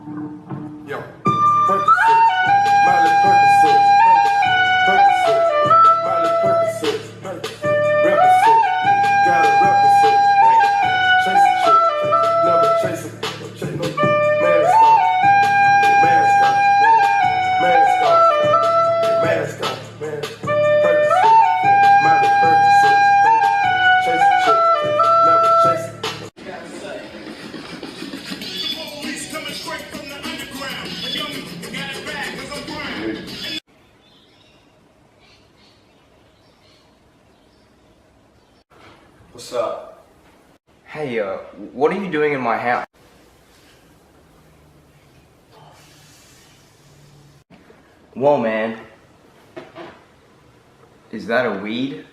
Yo, Percocet, Miley Percocet, Percocet, Miley Percocet, represent, gotta represent, chase a chick, never chase it, chase no mask off, mask off, mask off, mask off, man, Percocet, Miley Percocet, chase a chick, never chase it. What's up? Hey, what are you doing in my house? Whoa, man. Is that a weed?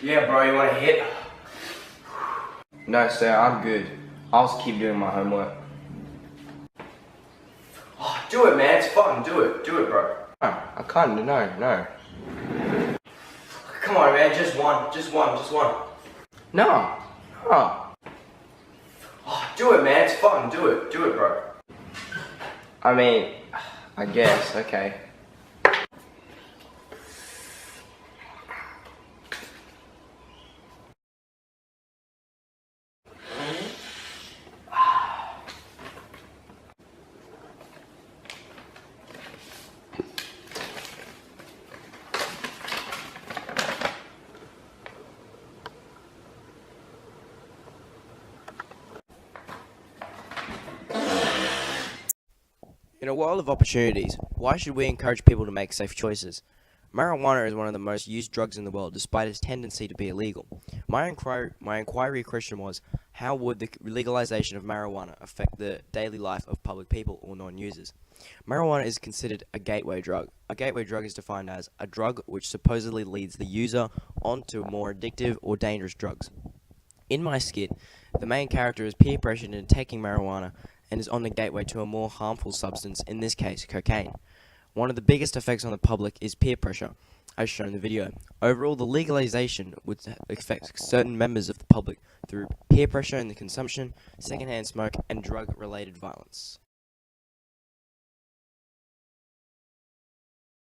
Yeah, bro, you want a hit? No, sir, I'm good. I'll just keep doing my homework. Oh, do it, man. It's fun. Do it, bro. No, I can't. No. Come on, man. Just one. No. Oh, do it, man. It's fun. Do it, bro. I mean, I guess. Okay. In a world of opportunities, why should we encourage people to make safe choices? Marijuana is one of the most used drugs in the world, despite its tendency to be illegal. My inquiry question was, how would the legalization of marijuana affect the daily life of public people or non-users? Marijuana is considered a gateway drug. A gateway drug is defined as a drug which supposedly leads the user onto more addictive or dangerous drugs. In my skit, the main character is peer pressured into taking marijuana and is on the gateway to a more harmful substance, in this case, cocaine. One of the biggest effects on the public is peer pressure, as shown in the video. Overall, the legalization would affect certain members of the public through peer pressure in the consumption, secondhand smoke, and drug-related violence.